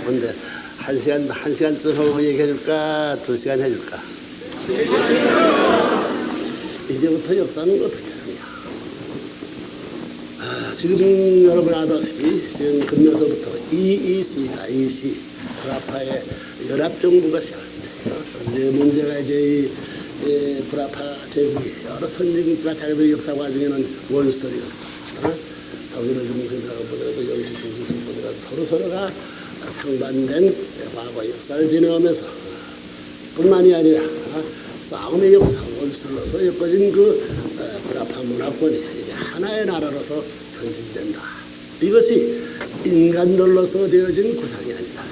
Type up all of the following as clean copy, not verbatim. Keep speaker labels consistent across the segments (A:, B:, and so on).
A: 근데 한 시간쯤 하고 얘기해줄까? 2시간 해줄까? 이제부터 역사는 어떻게 하냐? 지금 여러분 아다시피 지금 금년서부터 EEC 브라파의 연합정부가 시작합니다. 이제 문제가 이제 이 브라파 제국이 여러 선진국과 자기들의 역사 과정에는 원스토리였어. 독일을 좀 보더라도 영국 중심을 보더라도 서로가 상반된 과거의 역사를 지내오면서 뿐만이 아니라 싸움의 역사 원스토리로서 엮어진 그 브라파 문화권이 이제 하나의 나라로서 전진된다. 이것이 인간들로서 되어진 구상이 아니다.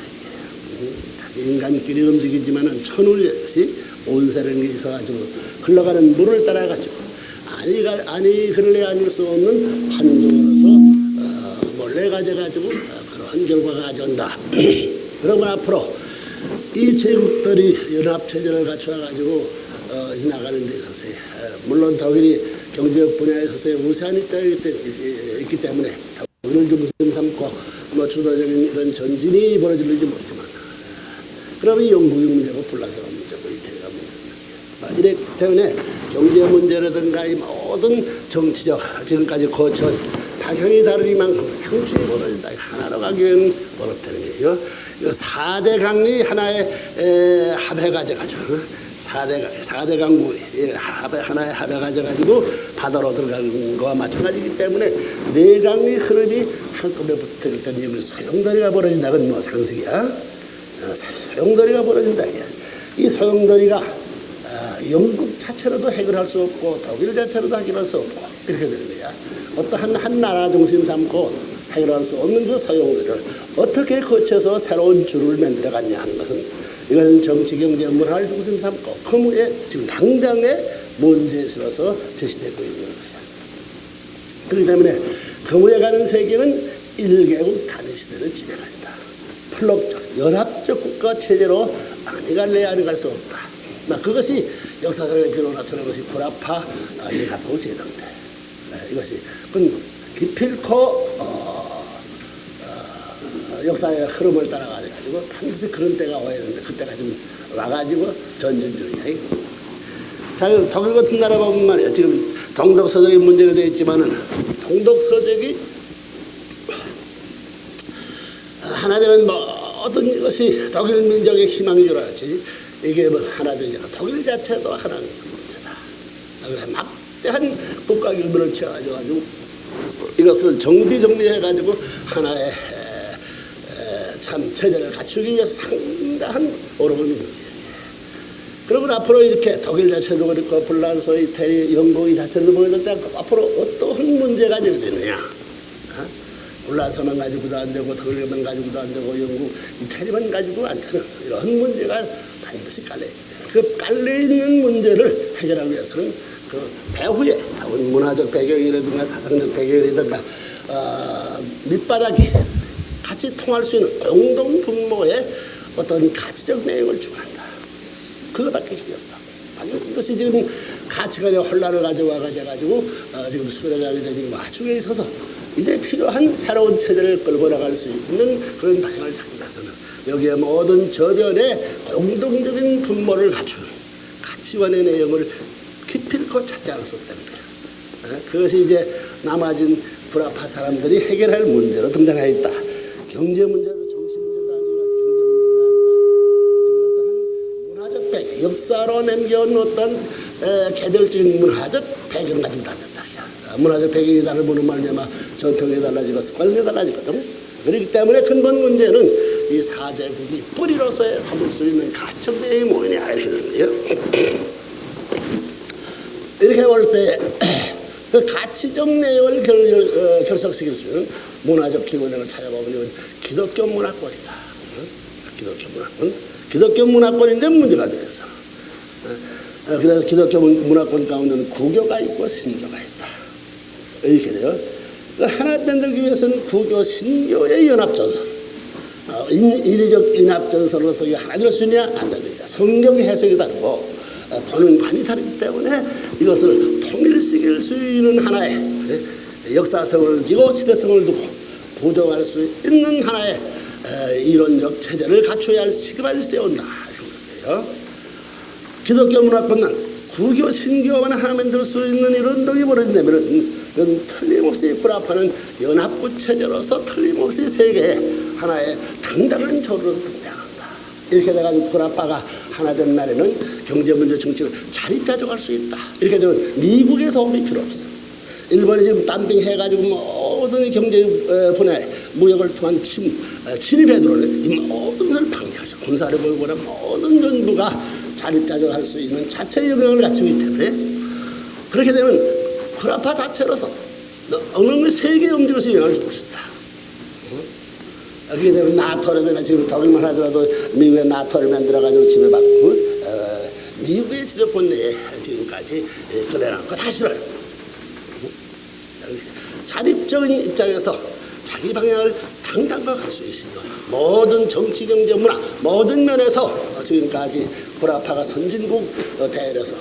A: 인간끼리 움직이지만은 천울같이 온세라는 게 있어가지고 흘러가는 물을 따라가지고 아니 그럴래 아닐 수 없는 환경으로서 몰래 가져가지고 그런 결과가 가져온다. 그러면 앞으로 이 제국들이 연합체제를 갖춰가지고 나가는 데 있어서 물론 독일이 경제적 분야에 있어서 우세한 입장이 있기 때문에 독일을 중심 삼고 뭐 주도적인 이런 전진이 벌어질지 모르지만 그러면 영국의 문제고 불란서가 문제고 이태리가 문제고 이렇기 때문에 경제 문제라든가 이 모든 정치적 지금까지 거쳐 방향이 다르니만큼 상충이 벌어진다. 하나로 가기 위한 어렵다는 게요. 4대 강이 하나의 합해 가져가지고 4대 강국 하나의 합해 가져가지고 바다로 들어가는 거와 마찬가지이기 때문에 4강의 흐름이 한꺼번에 붙을 때는 소용돌이가 벌어진다는 뭐 상식이야. 소용돌이가 벌어진다. 이 소용돌이가 영국 자체로도 해결할 수 없고 독일 자체로도 해결할 수 없고 이렇게 되는 거야. 어떠한 한 나라 중심 삼고 해결할 수 없는 그 소용돌이를 어떻게 거쳐서 새로운 줄을 만들어갔냐 하는 것은 이것은 정치, 경제, 문화를 중심 삼고 그 후에 지금 당장의 문제에서 제시되고 있는 것이야. 그렇기 때문에 그 후에 가는 세계는 일개국 단위 시대를 진행한다. 플럭적, 연합적 국가 체제로 아니 갈 수 없다. 그것이 역사적인 변화처럼 것이 브라파 연합국 제도인데 이것이 기필코 역사의 흐름을 따라가지고 반드시 그런 때가 와야 되는데 그때가 좀 와가지고 전진 중이야. 자, 독일 같은 나라 보면 말이야. 지금 동독 서적이 문제가 되어 있지만은 동독 서적이 하나 되면 모든 것이 독일 민족의 희망인 줄 알았지. 이게 뭐 하나 되니까 독일 자체도 하나는 문제다. 그래서 막대한 국가 결별을 취해가지고 이것을 정비해가지고 하나의 참 체제를 갖추기 위해서 상당한 어려움을 있는 거예요. 그러면 앞으로 이렇게 독일 자체도 그렇고 불란서, 이태리, 영국 이 자체도 보여줬지 않고 앞으로 어떠한 문제가 되느냐. 불란서만 가지고도 안 되고 독일만 가지고도 안 되고 영국, 이태리만 가지고도 안 되는 이런 문제가 반드시 깔려있기 때문에 그 깔려있는 문제를 해결하기 위해서는 그 배후에 문화적 배경이라든가 사상적 배경이라든가 밑바닥이 같이 통할 수 있는 공동 분모의 어떤 가치적 내용을 추구한다. 그거밖에 필요 없다. 이것이 지금 가치관의 혼란을 가져와가지고 지금 수레장이 되는 와중에 있어서 이제 필요한 새로운 체제를 끌고 나갈 수 있는 그런 방향을 찾기 위해서는 여기에 모든 저변의 공동적인 분모를 갖춘 가치관의 내용을 기필코 찾지 않을 수 없다는 거예요. 그것이 이제 남아진 브라파 사람들이 해결할 문제로 등장하여 있다. 경제 문제도 정치 문제도 아니고 경제 문제가 아니다. 지금 어떤 문화적 배경, 역사로 남겨온 어떤 개별적인 문화적 배경 가지고 다녔다. 문화적 배경이 다르면 말미암아 전통이 달라지고 습관이 달라지거든. 그렇기 때문에 근본 문제는 이 4제국이 뿌리로서의 삼을 수 있는 가치적 내용이 뭐냐 이렇게 되는 거예요. 이렇게 볼 때 그 가치적 내용을 결석시킬 수 있는 문화적 기본을 찾아보면 기독교 문화권이다. 기독교 문화권. 기독교 문화권인데 문제가 되어서. 그래서 기독교 문화권 가운데는 구교가 있고 신교가 있다. 이렇게 돼요. 하나 만들기 위해서는 구교, 신교의 연합전선. 인위적 연합전선으로서 이게 하나 될 수 있냐? 안 됩니다. 성경 해석이 다르고 보는 관이 다르기 때문에 이것을 통일시킬 수 있는 하나의 역사성을 지고 시대성을 두고 보정할 수 있는 하나의 이론적 체제를 갖춰야 할 시급한 시대에 온다. 이런 건데요. 기독교 문화권은 구교, 신교만 하나 만들 수 있는 이런 덕이 벌어진다면 이건 틀림없이 구라파는 연합구 체제로서 틀림없이 세계의 하나의 당당한 조로서 등장한다. 이렇게 돼가지고 구라파가 하나 된 날에는 경제 문제 정치를 잘 가져갈 수 있다. 이렇게 되면 미국의 도움이 필요 없어. 일본이 지금 땀빙 해가지고 모든 경제 분야에 무역을 통한 침입에 들어오는 이 모든 것을 방해하죠. 군사를 벌거나 모든 정부가 자립자족할 수 있는 자체 영역을 갖추기 때문에 그렇게 되면 구라파 자체로서 어느 세계에 움직여서 영향을 주고 싶다. 그렇게 되면 나토라든가 지금 독일만 하더라도 미국의 나토를 만들어가지고 지배받고 미국의 지도권 내에 지금까지 끌어내놓고 다 싫어요. 자립적인 입장에서 자기 방향을 당당하게 갈 수 있습니다. 모든 정치, 경제, 문화 모든 면에서 지금까지 구라파가 선진국 대열에서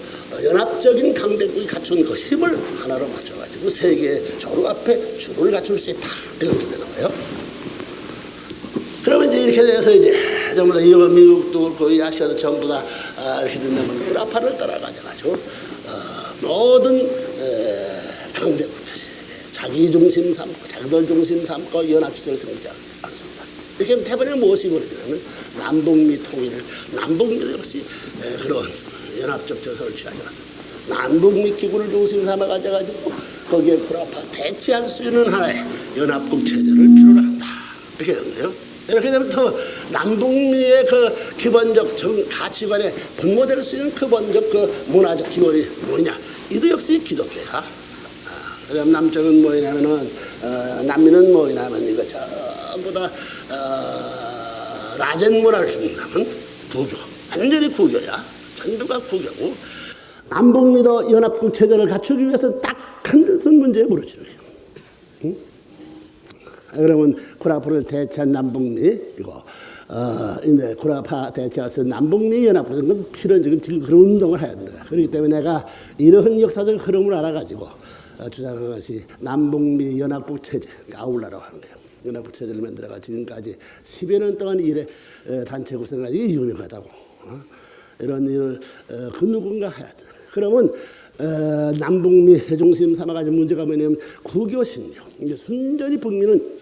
A: 연합적인 강대국이 갖춘 그 힘을 하나로 맞춰가지고 세계 조루 앞에 주를 갖출 수 있다. 이렇게 되는 거예요. 그러면 이제 이렇게 돼서 이제 전부 다 미국도 거의 아시아도 전부 다 이렇게 된다면 구라파를 따라가지고 모든 강대국 자기 중심 삼고 자기들 중심 삼고 연합시설을 성장하겠습니다. 이렇게 대부분의 무엇이 벌어지냐면 남북미 통일을 남북미 역시 그런 연합적 저서를 취하지 않습니다. 남북미 기구를 중심 삼아 가지고 거기에 구라파 대치할 수 있는 하나의 연합국 체제를 필요로 한다. 이렇게 되는 거예요. 이렇게 되면 더 남북미의 그 기본적 가치관에 분모될 수 있는 기본적 그 문화적 기원이 뭐냐? 이도 역시 기독교야. 그다음 남쪽은 뭐냐면은 남미는 뭐냐면 이거 전부 다 라젠 문화를 중심하면 구교, 완전히 구교야. 전부가 구교고 남북미도 연합국 체제를 갖추기 위해서 딱 한 문제에 부딪히는 거예요. 응? 그러면 구라파를 대체한 남북미 이거 이제 구라파 대체할 수 있는 남북미 연합국은 필연적인 지금 그런 운동을 해야 된다. 그렇기 때문에 내가 이러한 역사적 흐름을 알아가지고 주장한 것이 남북미 연합국 체제 아울라라고 하는 거예요. 연합국 체제를 만들어가 지금까지 10여 년 동안 일에 단체 구성까지 유명하다고 이런 일을 그 누군가 해야 돼. 그러면 남북미 중심 삼아가지고 문제가 뭐냐면 구교 신교. 이제 순전히 북미는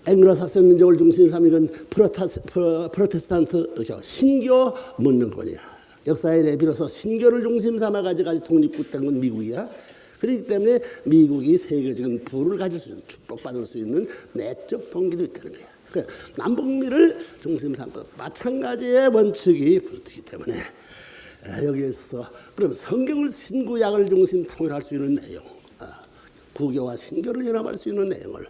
A: 앵글로삭슨 민족을 중심 삼은 프로테스탄트 신교 문명권이야. 역사에 이래 비로소 신교를 중심 삼아가지고 독립국된 건 미국이야. 그렇기 때문에 미국이 세계적인 부를 가질 수 있는 축복받을 수 있는 내적 동기도 있다는 거야. 그러니까 남북미를 중심 삼고 마찬가지의 원칙이 붙기 때문에 여기에서 그럼 성경을 신구약을 중심 통일할 수 있는 내용, 구교와 신교를 연합할 수 있는 내용을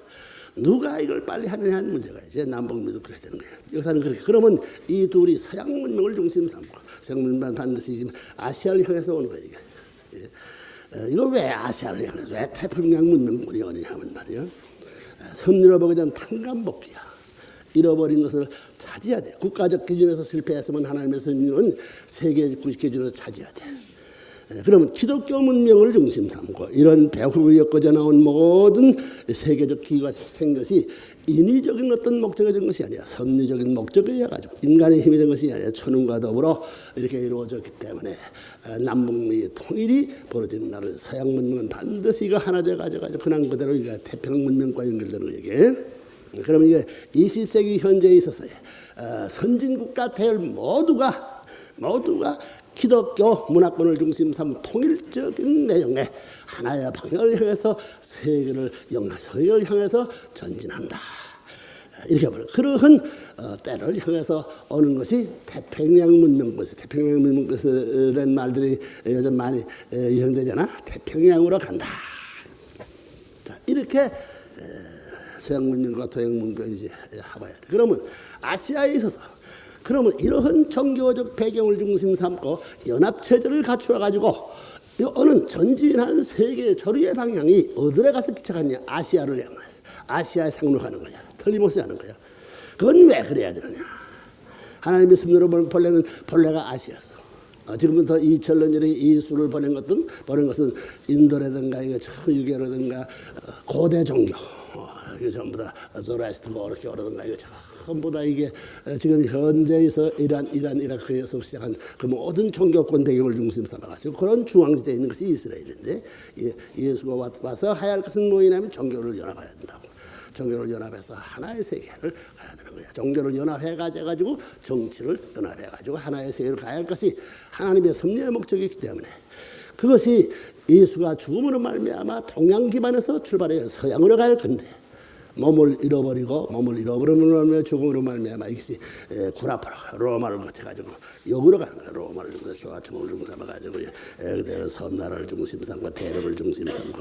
A: 누가 이걸 빨리 하느냐 하는 문제가 이제 남북미도 그렇게 되는 거예요. 역사는 그렇게. 그러면 이 둘이 서양 문명을 중심 삼고 서양 문명은 반드시 지금 아시아를 향해서 오는 거예요. 이게. 이거 왜 아시아를 향해서 왜 태평양 문명권이 어디냐면 말이야. 섬유럽에 대한 탕감복귀야. 잃어버린 것을 찾아야 돼. 국가적 기준에서 실패했으면 하나님의 선민은 세계 기준에서 찾아야 돼. 그러면 기독교 문명을 중심 삼고 이런 배후로 엮어져 나온 모든 세계적 기구가 생긴 것이 인위적인 어떤 목적이 된 것이 아니야. 섭리적인 목적이어 가지고 인간의 힘이 된 것이 아니라 천운과 더불어 이렇게 이루어졌기 때문에 남북미 통일이 벌어지는 날은 서양 문명은 반드시 이거 하나 돼 가지고 그냥 그대로 이게 태평양 문명과 연결되는 거예요. 그러면 이게 20세기 현재에 있어서의 선진국가 대열 모두가 기독교 문화권을 중심 삼은 통일적인 내용의 하나의 방향을 향해서 세계를 서역을 향해서 전진한다. 이렇게 말해요. 그러한 때를 향해서 오는 것이 태평양 문명권. 태평양 문명권이라는 말들이 요즘 많이 유행되잖아. 태평양으로 간다. 자, 이렇게 서양 문명과 동양 문명을 이제 해봐야 돼. 그러면 아시아에 있어서 그러면 이러한 종교적 배경을 중심 삼고 연합체제를 갖추어 가지고 어느 전진한 세계의 조류의 방향이 어디에 가서 기착하느냐. 아시아를 향해서 아시아에 상륙하는 거야. 틀림없이 하는 거야. 그건 왜 그래야 되느냐. 하나님의 섭리로 보는 본래가 아시아였어. 지금부터 2000년전에 이 수를 보낸 것은 인도라든가 유교라든가 고대 종교 이게 전부 다 조라스트고 어렵게 어르든가 이거 전부 다 이게 지금 현재에서 이란 이라크에서 시작한 그 모든 종교권 배경을 중심 삼아가지고 그런 중앙지대에 있는 것이 이스라엘인데 예수가 와서 해야 할 것은 뭐냐면 종교를 연합해야 된다고. 종교를 연합해서 하나의 세계를 가야 되는 거야. 종교를 연합해가지고 정치를 연합해가지고 하나의 세계를 가야 할 것이 하나님의 섭리의 목적이기 때문에 그것이 예수가 죽음으로 말미암아 동양 기반에서 출발해 서양으로 갈 건데 몸을 잃어버리면 죽음으로 말미암아 이것이 구라파로 로마를 거쳐가지고 역으로 가는 거야. 로마를 교화청을 중심 삼아가지고 그대로 섬나라를 중심 삼고 대륙을 중심 삼고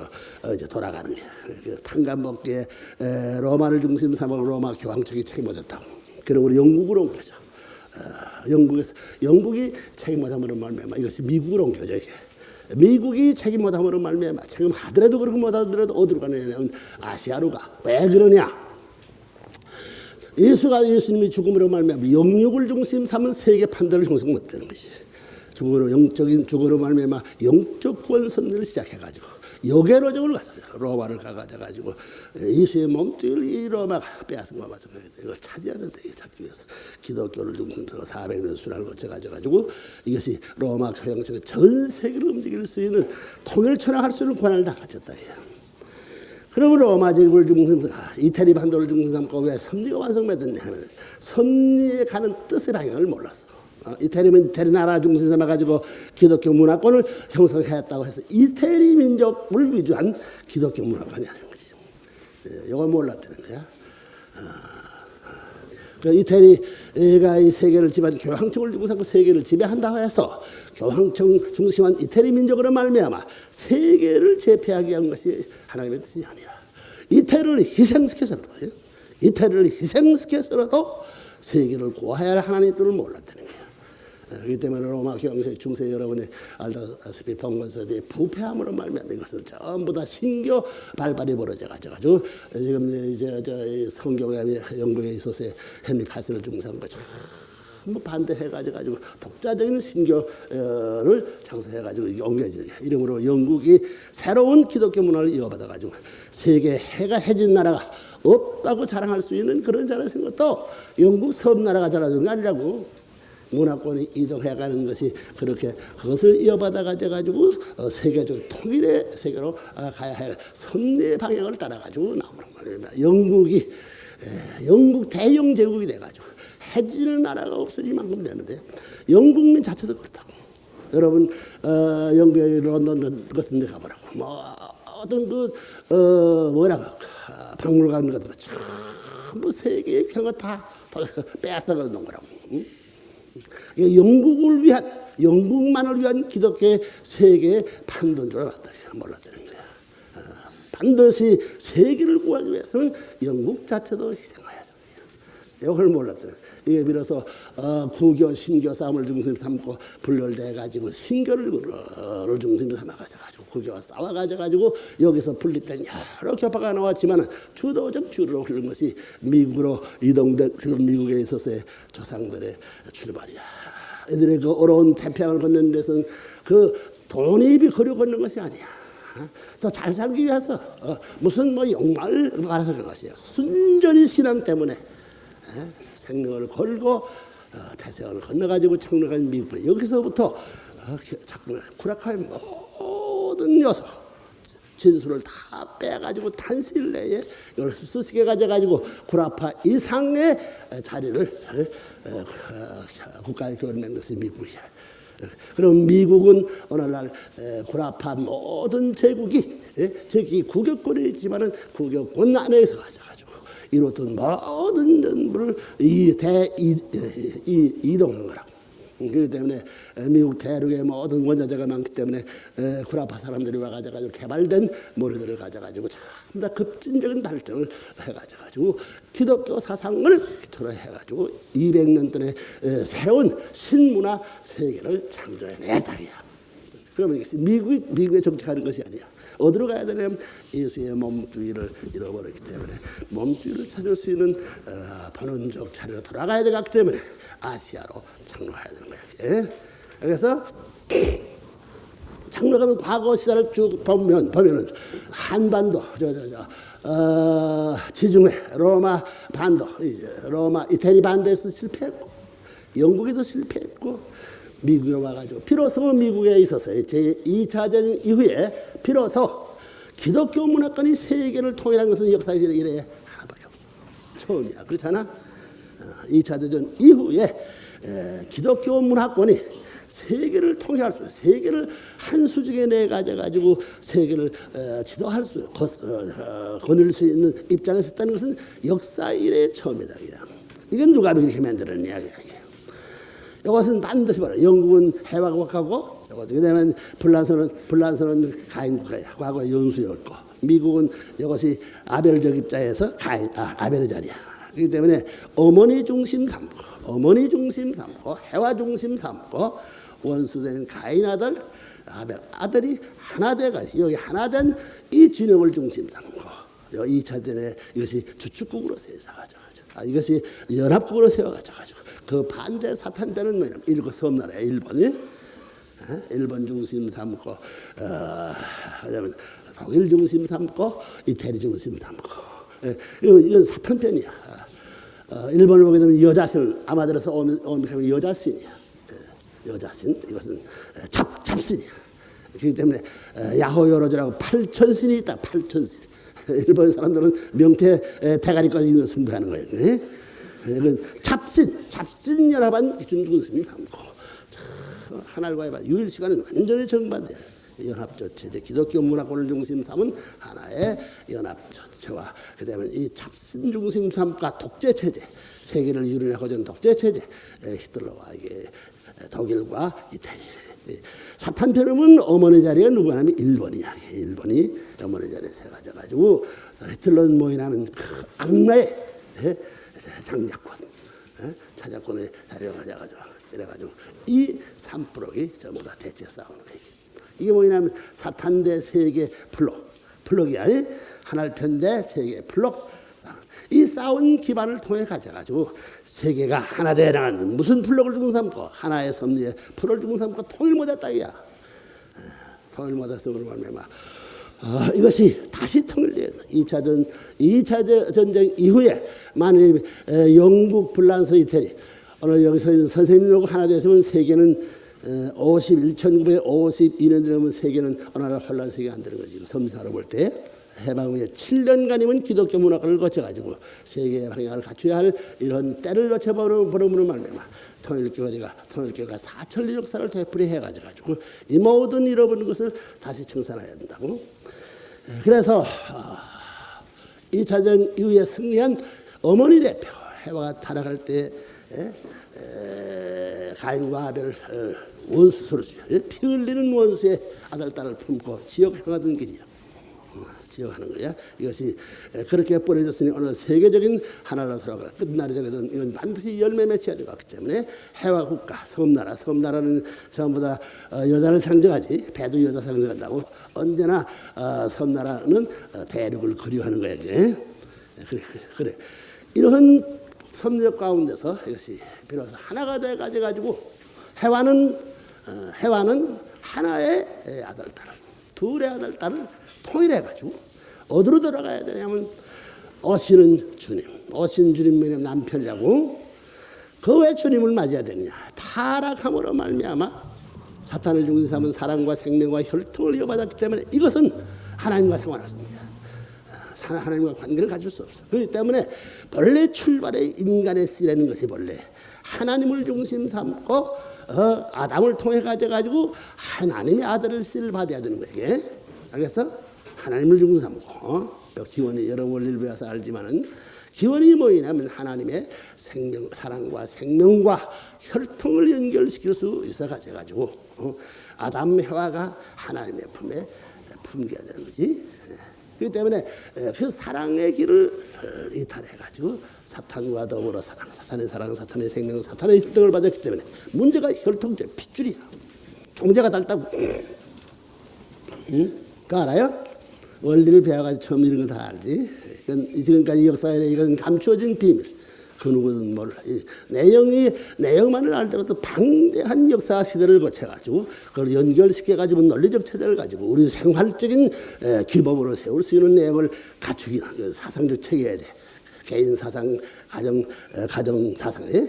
A: 이제 돌아가는 게 탄간먹기에 로마를 중심 삼고 로마 교황청이 책임져줬다고. 그리고 우리 영국으로 온 거죠. 영국이 책임져함으로 말미암아 이것이 미국으로 온 거죠. 미국이 책임 못함으로 말미암아 책임하더라도 그렇고 못하더라도 어디로 가느냐면 아시아로 가. 왜 그러냐? 예수님이 죽음으로 말미암아 영육을 중심 삼은 세계 판도를 형성 못되는 것이 영적인 죽음으로 말미암아 영적 구원 섭리를 시작해가지고 여계로적을 가서 로마를 가가지고 예수의 몸뚱이를 이 로마가 빼앗은 것과 마찬가지다. 이걸 차지해야 된다. 이거 찾기 위해서 기독교를 중심으로 400년 순환을 거쳐가지고 이것이 로마 교황청이 전 세계를 움직일 수 있는 통일천왕할 수 있는 권한을 다 가졌다. 그러면 로마 제국을 중심 이태리 반도를 중심 삼고 왜 섭리가 완성됐냐 하면 섭리에 가는 뜻의 방향을 몰랐어. 이태리는 이태리 나라 중심 삼아가지고 기독교 문화권을 형성했다고 해서 이태리 민족을 위주한 기독교 문화권이 아닌 거지. 이거 몰랐다는 거야. 그 이태리가 이 세계를 지배한 교황청을 중심 삼고 세계를 지배한다고 해서 교황청 중심한 이태리 민족으로 말미암아 세계를 제패하게 위한 것이 하나님의 뜻이 아니라 이태리를 희생시켜서라도 세계를 구해야 할 하나님의 뜻을 몰랐다는 거야. 그렇기 때문에 로마 교황청 중세 여러분이 알다시피 봉건설의 부패함으로 말미암아 이것을 전부 다 신교 발발이 벌어져가지고 지금 이제 성경에 영국에 있어서 헨리 8세를 중상과 전부 반대해가지고 독자적인 신교를 창설해가지고 옮겨지는 이름으로 영국이 새로운 기독교 문화를 이어받아가지고 세계 해가 해진 나라가 없다고 자랑할 수 있는 그런 자리에 생 것도 영국 섬나라가 자라는 게 아니라고. 문화권이 이동해가는 것이 그렇게 그것을 이어받아가지고 세계적 통일의 세계로 가야 할 섭리의 방향을 따라가지고 나오는 거예요. 영국 대영 제국이 돼가지고 해지는 나라가 없을 만큼 되는데 영국민 자체도 그렇다고. 여러분 영국의 런던 같은 데 가보라고. 뭐 어떤 박물관 같은 거 전부 세계의 경우 다 빼앗아가 놓은 거라고. 응? 영국만을 위한 기독교의 세계의 판도인 줄 알았다. 몰랐다는 거야. 반드시 세계를 구하기 위해서는 영국 자체도 희생해야 돼. 이걸 몰랐다는 거야. 이게 비로소 구교, 신교 싸움을 중심 삼고 분열돼가지고 신교를 중심 삼아가지고 구교와 싸워가지고 여기서 분립된 여러 교파가 나왔지만 주도적 주로 흐른 것이 미국으로 이동된 지금 미국에 있어서의 조상들의 출발이야. 이들의 그 어려운 태평양을 걷는 데서는 그 돈이 거려 걷는 것이 아니야. 더 잘 살기 위해서 무슨 욕망을 말해서 그런 것이야. 순전히 신앙 때문에 생명을 걸고 태생을 건너가지고 착륙한 미국. 여기서부터 구라파의 모든 요소 진수를 다 빼가지고 단실 내에 이걸 수식해 가지고 구라파 이상의 자리를 국가에 교련한 것이 미국이야. 그럼 미국은 오늘날 구라파 모든 제국이 저기 구격권에 있지만은 구격권 안에서 가져가지고 이루어진 모든 전부를 이동하는 거라고. 그렇기 때문에 미국 대륙에 모든 원자재가 많기 때문에 구라파 사람들이 와가지고 개발된 머리들을 가져가지고 전부 다 급진적인 발전을 해가지고 기독교 사상을 기초로 해가지고 200년 동안의 새로운 신문화 세계를 창조해냈다. 그러면 이것이 미국에 정착하는 것이 아니야. 어디로 가야 되냐면 예수의 몸뚱이를 잃어버렸기 때문에 몸뚱이를 찾을 수 있는 번원적 자리로 돌아가야 되기 때문에 아시아로 착륙해야 되는 거야. 그래서 장로가면 과거 시대를 쭉 보면은 한반도, 지중해, 로마 반도, 로마 이태리 반도에서 실패했고, 영국에도 실패했고, 미국에 와가지고 비로소 미국에 있어서 제2차 대전 이후에 비로소 기독교 문화권이 세계를 통일한 것은 역사에 이래 하나밖에 없어. 처음이야. 그렇잖아. 2차 대전 이후에 기독교 문화권이 세계를 통일할 수, 세계를 한 수직에 내 가지고 세계를 지도할 수, 거닐 수 있는 입장에 섰다는 것은 역사 이래 처음이다. 이건 누가 이렇게 만들어낸 이야기야. 이것은 반드시 봐라. 영국은 해화국가고, 그다음에 불란서는 가인국가야. 과거 연수였고, 미국은 이것이 아벨적 입장에서 아벨의 자리야. 그렇기 때문에 어머니 중심 삼고, 해화 중심 삼고, 원수된 가인 아들, 아벨 아들이 하나 돼가지고 여기 하나 된 이 진영을 중심 삼고, 2차 전에 이것이 주축국으로 세워가지고, 이것이 연합국으로 세워가지고, 그 반대 사탄되는 뭐냐면 일곱 섬나라야. 일본이 일본 중심 삼고, 그다음에 독일 중심 삼고, 이태리 중심 삼고, 이건 사탄편이야. 일본을 보게 되면 여자신을 아마 들어서 오미카면 여자신이야. 여자신, 이것은 잡신이야. 그렇기 때문에 야호요로즈라고 8천신이 있다. 8천신. 일본 사람들은 명태 대가리까지 숭배하는 거예요. 이건 잡신 연합한 중심을 삼고, 하나님과의 유일 시간은 완전히 정반대야. 연합적 체제, 기독교 문화권을 중심 삼은 하나의 연합 전체와, 그다음에 이 잡신 중심 삼과 독재 체제, 세계를 유린하고자 하는 독재 체제, 히틀러와 이게 독일과 이태리. 사탄편은 어머니 자리가 누구 하냐면 일본이야. 일본이 어머니 자리에 세워져가지고 히틀러는 뭐냐면 그 악마의 장자권, 차자권의 자리를 가져가지고 이래가지고 이 삼프록이 전부 다 대체 싸우는 거예요. 이게 뭐냐면 사탄 대 세계 플럭이 아니 하나편 대 세계 플럭. 이 싸운 기반을 통해 가져가지고 세계가 하나 되라는 무슨 플럭을 중삼고 하나의 섭리에 풀을 중삼고 통일 못했다 이야. 통일 못했음으로 말미암아 이것이 다시 통일돼야 돼. 2차 전쟁 이후에 만일 영국, 불란서, 이태리 오늘 여기서 선생님들하고 하나 되었으면 세계는 1952년 되면 세계는 어느 나라 혼란 세계가 안 되는 거지. 섬사로 볼 때. 해방 후에 7년간이면 기독교 문화권을 거쳐가지고 세계의 방향을 갖춰야 할 이런 때를 놓쳐버림으로 말미암아 통일교회가 4천리 역사를 되풀이해가지고 이 모든 잃어버린 것을 다시 청산해야 된다고. 그래서 2차 전 이후에 승리한 어머니 대표 해화가 타락할 때 가인과 아벨 원수 서로죠. 피 흘리는 원수의 아들 딸을 품고 지역 행하던 길이요. 지역하는 거야. 이것이 그렇게 뿌려졌으니 오늘 세계적인 하나로 돌아가 끝날이 되거든. 이건 반드시 열매 맺혀야 되기 때문에 해와 국가, 섬나라는 전부 다 여자를 상징하지. 배도 여자 상징한다고. 언제나 섬나라는 대륙을 그리워하는 거야. 그래. 이런 섭렵 가운데서 이것이 비로소 하나가 돼 가지고 해와는 하나의 아들 딸을, 둘의 아들 딸을 통일해가지고 어디로 돌아가야 되냐면 오시는 주님의 남편이라고. 그 왜 주님을 맞이해야 되느냐? 타락함으로 말미암아 사탄을 중심 삼은 사랑과 생명과 혈통을 이어받았기 때문에 이것은 하나님과 상관없습니다. 하나님과 관계를 가질 수 없어. 그렇기 때문에 본래 출발의 인간의 씨라는 것이 본래 하나님을 중심 삼고 아담을 통해 가지고 하나님의 아들을 씨를 받아야 되는 거예요. 알겠어? 하나님을 중심 삼고 기원이 여러 원리를 배워서 알지만은 기원이 뭐냐면 하나님의 사랑과 생명과 혈통을 연결시킬 수 있어 가지고 아담 해와가 하나님의 품에 품겨야 되는 거지. 그렇기 때문에 그 사랑의 길을 이탈해 가지고 사탄과 더불어 사탄의 사랑, 사탄의 생명, 사탄의 혈통을 받았기 때문에 문제가 혈통제 핏줄이야. 종자가 닳다고. 그거 알아요? 원리를 배워가지고 처음 이런 거 다 알지. 지금까지 역사에 이건 감추어진 비밀. 그 누구든 몰라. 이 내용만을 알더라도 방대한 역사 시대를 거쳐가지고 그걸 연결시켜가지고 논리적 체제를 가지고 우리 생활적인 기법으로 세울 수 있는 내용을 갖추기는 그 사상적 체계야 돼. 개인 사상, 가정 사상에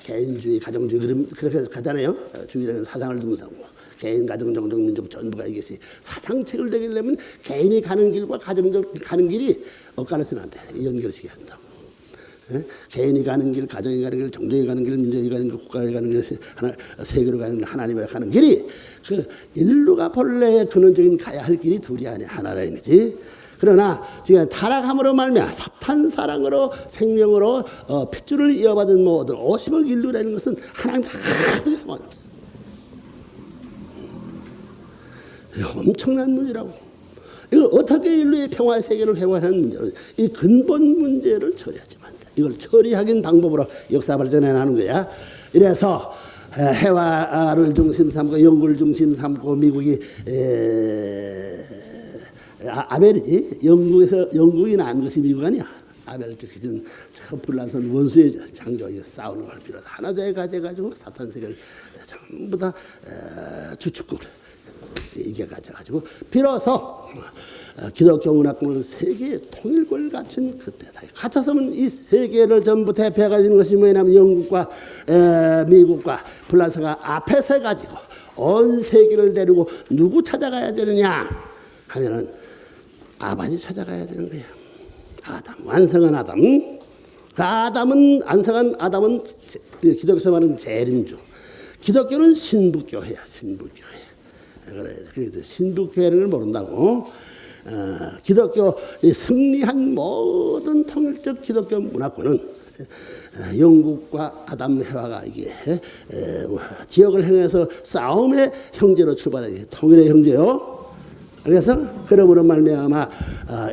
A: 개인주의, 가정주의 그렇게 가잖아요. 주의라는 사상을 두면서 개인, 가정, 정족, 민족 전부가 이것이 사상책을 되려면 개인이 가는 길과 가정적 가는 길이 엇갈려서는 안 돼. 연결시켜야 한다고. 개인이 가는 길, 가정이 가는 길, 종족이 가는 길, 민족이 가는 길, 국가가 가는 길, 세계로 가는 길, 하나님으로 가는 길이 그 인류가 본래 근원적인 가야 할 길이 둘이 아니야 하나라는 거지. 그러나 지금 타락함으로 말미암아 사탄 사랑으로 생명으로 핏줄을 이어받은 모든 50억 인류라는 것은 하나님 하나님에 상관없어. 엄청난 문제라고. 이걸 어떻게 인류의 평화의 세계를 회복하는 문제로 이 근본 문제를 처리하지만 이걸 처리하긴 방법으로 역사 발전해 나가는 거야. 이래서 해화를 중심 삼고 영구를 중심 삼고 미국이 아벨이지. 영국이 낳은 것이 미국 아니야. 아벨 즉은 저 불란선 원수의 장조 싸우는 걸 빌어서 하나자에 가져가지고 사탄 세계를 전부 다 주축국을 이겨가지고 비로소 기독교 문화권을 세계의 통일권을 갖춘 그때다. 갖춰서면 이 세계를 전부 대표해가지는 것이 뭐냐면 영국과 미국과 불란서가 앞에 서가지고 온 세계를 데리고 누구 찾아가야 되느냐 하면은 아버지 찾아가야 되는 거야. 아담, 완성한 아담. 그 아담은 완성한 아담은 기독교에서 말하는 재림주. 기독교는 신부교회야, 신부교회. 그래서 신부교회를 모른다고. 기독교 승리한 모든 통일적 기독교 문화권은 영국과 아담 해와가 이게 지역을 향해서 싸움의 형제로 출발하게 통일의 형제요. 그래서 그러므로 말미암아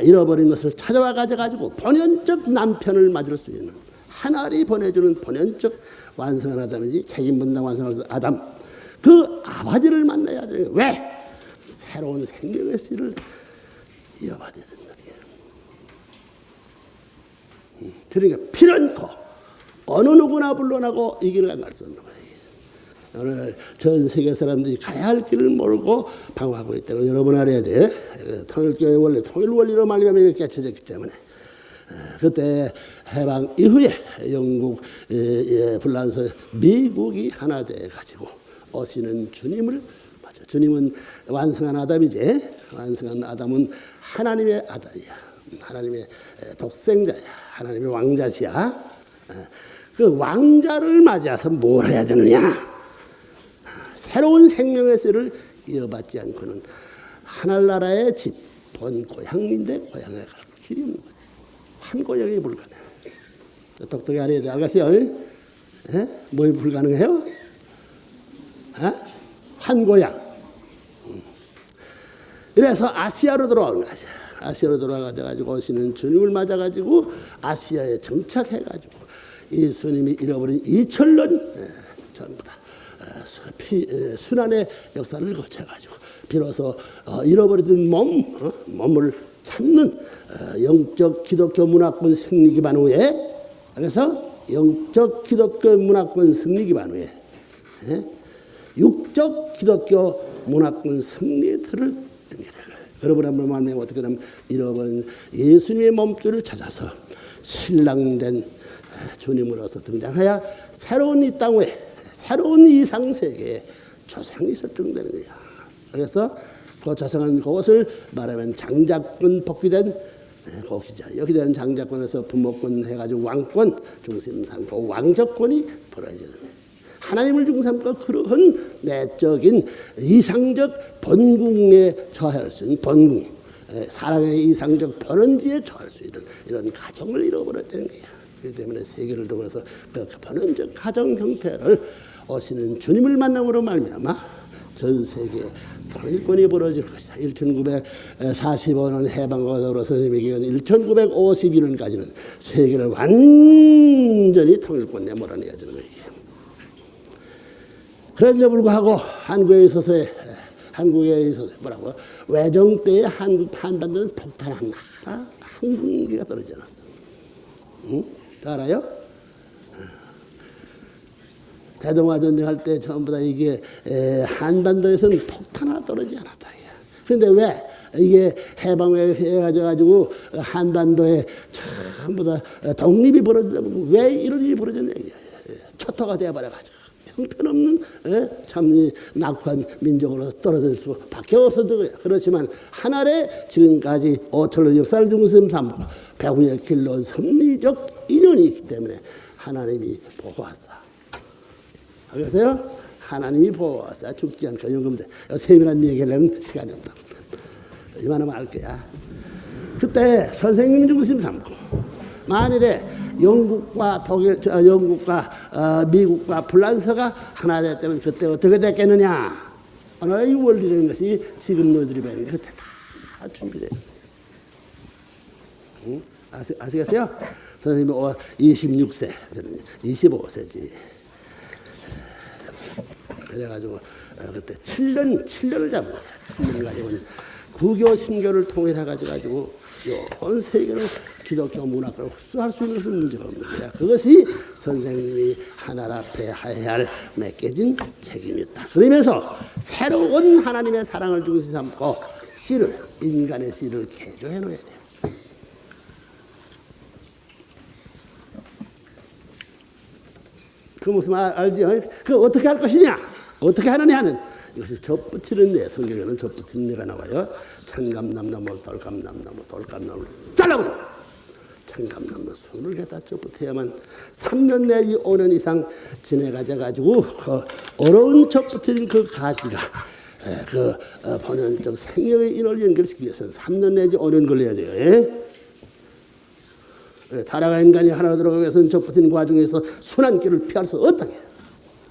A: 잃어버린 것을 찾아와 가지고 본연적 남편을 맞을 수 있는 하나님이 보내주는 본연적 완성한 아담이지 책임 분담 완성한 아담 그 아버지를 만나야 돼요. 왜? 새로운 생명의 씨를 이어받아야 된다는 거예요. 그러니까 필연코 어느 누구나 불러나고 이 길을 갈 수 없는 거예요. 오늘 전 세계 사람들이 가야 할 길을 모르고 방황하고 있다는 걸 여러분 알아야 돼. 그래서 통일교회 원래 통일 원리로 말미암아 이게 깨쳐졌기 때문에 그때 해방 이후에 영국, 불란서, 미국이 하나 돼 가지고 오시는 주님을 맞아. 주님은 완성한 아담이지. 완성한 아담은 하나님의 아들이야. 하나님의 독생자야. 하나님의 왕자시야. 그 왕자를 맞이해서 뭘 해야 되느냐? 새로운 생명의 씨를 이어받지 않고는 하늘나라의 집, 본 고향인데 고향에 갈 길이 없는 거예요. 한 고향이 불가능해요. 똑똑히 알아야 돼. 알겠어요? 뭐에 불가능해요? 한 고향. 이래서 아시아로 돌아오는 거야. 아시아로 돌아가가지고 오시는 주님을 맞아가지고 아시아에 정착해가지고 예수님이 잃어버린 2000년 전부 다 순환의 역사를 거쳐가지고 비로소 잃어버리던 몸을 찾는 영적 기독교 문화권 승리 기반 후에 그래서 영적 기독교 문화권 승리 기반 후에 육적 기독교 문화권 승리의 틀을 등기를 여러분 한번 말하면 어떻게 하면 잃어버린 예수님의 몸줄을 찾아서 신랑된 주님으로서 등장하여 새로운 이 땅 위에 새로운 이상세계에 조상이 설정되는 거야. 그래서 그 조상한 그것을 말하면 장자권 복귀된 곡시잖아요. 여기 되는 장자권에서 부모권 해가지고 왕권 중심 삼고 왕적권이 벌어지는 하나님을 중심삼고 그러한 내적인 이상적 번궁에 처할 수 있는 번궁 사랑의 이상적 번원지에 처할 수 있는 이런 가정을 잃어버려야 되는 거야. 그렇기 때문에 세계를 통해서 그 번원적 가정 형태를 오시는 주님을 만남으로 말미암아 전 세계 통일권이 벌어질 것이다. 1945년 해방과 더불어 선생님의 기간 1951년까지는 세계를 완전히 통일권 내몰아내야 되는 거예요. 그런데 불구하고 한국에 있어서 뭐라고 외정 때에 한국 한반도는 폭탄 한 군기가 떨어지지 않았어. 응? 다 알아요? 대동아 전쟁할 때 전부 다 이게 한반도에서는 폭탄 하나 떨어지지 않았다. 그런데 왜 이게 해방을 해가지고 한반도에 전부 다 독립이 벌어지고 왜 이런 일이 벌어졌냐? 초토가 되어버려가지고 형편없는 참 낙후한 민족으로 떨어질 수밖에 없었던 거야. 그렇지만 하나의 지금까지 5천년 역사를 중심 삼고 배후의 길로 온 섭리적 인연이 있기 때문에 하나님이 보호하사. 알겠어요? 하나님이 보호하사 죽지 않게 연금돼. 세밀한 얘기를 하면 시간이 없다. 이만하면 알 거야. 그때 선생님 중심 삼고 만일에 영국과 독일, 영국과 미국과 불란서가 하나 됐다면 그때 어떻게 됐겠느냐? 하나의 원리라는 것이 지금 너희들이 배우는 그때 다 준비돼요. 응? 아시겠어요? 선생님이 26세, 25세지. 그래가지고 그때 7년을 잡은 거야. 7년 가지고는 구교 신교를 통일해가지고 온 세계를 기독교 문학을 흡수할 수 있는 것은 문제가 없는 거야. 그것이 선생님이 하늘 앞에 해야 할 맡겨진 책임이었다. 그러면서 새로운 하나님의 사랑을 중심 삼고 씨를, 인간의 씨를 개조해 놓아야 돼요. 그 무슨 말 알지? 그 어떻게 할 것이냐? 어떻게 하느냐는 이것이 접붙이는데 성경에는 접붙이는 데가 나와요. 천감나무, 돌감나무 잘라버려. 천감나무 순을 갖다 접붙여야만 3년 내지 5년 이상 지내가지고 어려운 접붙인 그 가지가 본연적 생명의 인을 연결시키기 위해서는 3년 내지 5년 걸려야 돼요. 타락한 인간이 하나로 들어가기 위해서는 접붙이는 과정에서 순한 길을 피할 수 없다.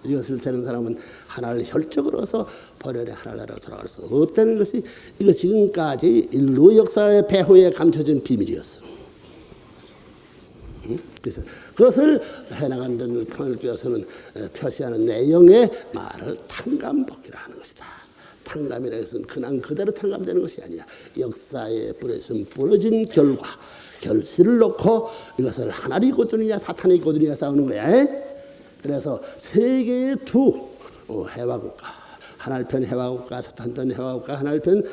A: 이것을 되는 사람은 하나를 혈적으로 해서 버려내 하나로 돌아갈 수 없다는 것이 이거 지금까지 인류 역사의 배후에 감춰진 비밀이었어. 그래서 그것을 해나간 데를 통일교에 위해서는 표시하는 내용의 말을 탕감복기라 하는 것이다. 탕감이라 해서 그냥 그대로 탕감되는 것이 아니야. 역사에 부러진 결과 결실을 놓고 이것을 하나님이 거두느냐 사탄이 거두느냐 싸우는 거야. 그래서 세계의 두 해화국가, 하나편 해화국가, 사탄편 해화국가, 하나편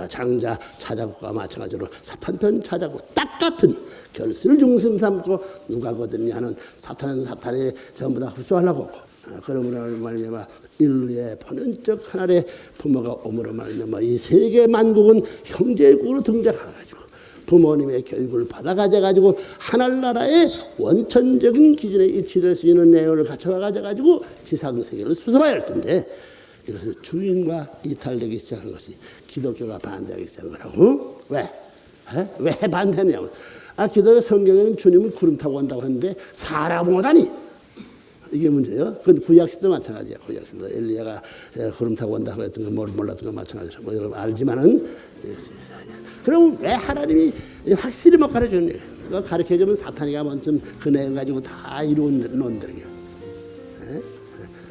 A: 장자 차자국가와 마찬가지로 사탄편 차자국 딱 같은 결실을 중심 삼고 누가 거두느냐는 사탄은 사탄이 전부 다 흡수하려고 하고 그러므로 말미암아 인류의 본연적 하나의 부모가 오므로 말미암아 이 세계 만국은 형제국으로 등장해가지고 부모님의 교육을 받아가지고 하늘나라의 원천적인 기준에 입치될 수 있는 내용을 갖춰가지고 지상세계를 수습해야 할 텐데 이것을 주인과 이탈되기 시작한 것이 기독교가 반대하기 시작한 거라고. 왜? 왜 반대냐고. 기독교 성경에는 주님은 구름 타고 온다고 하는데 사람 오다니. 이게 문제예요. 그건 구약시대도 마찬가지야. 구약시대도 엘리야가 구름 타고 온다고 했던 거 몰랐던 거 마찬가지로 뭐 여러분 알지만은 그럼 왜 하나님이 확실히 못 가르쳐주냐? 그거 가르쳐주면 사탄이가 먼저 그 내용 가지고 다 이루는 놈들이야.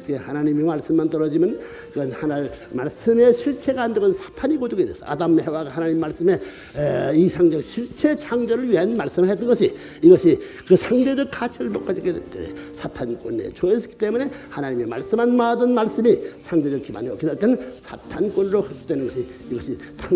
A: 하나님의 말씀만 떨어지면 그건 하나님 말씀의 실체가 안 되고 사탄이 고주게 됐어. 아담 해와가 하나님 말씀의 이상적 실체 창조를 위한 말씀을 했던 것이 이것이 그 상대적 가치를 못 가지게 됐대. 사탄권에 조였기 때문에 하나님의 말씀한 모든 말씀이 상대적 기반이 없게 될 때는 사탄권으로 흡수되는 것이 이것이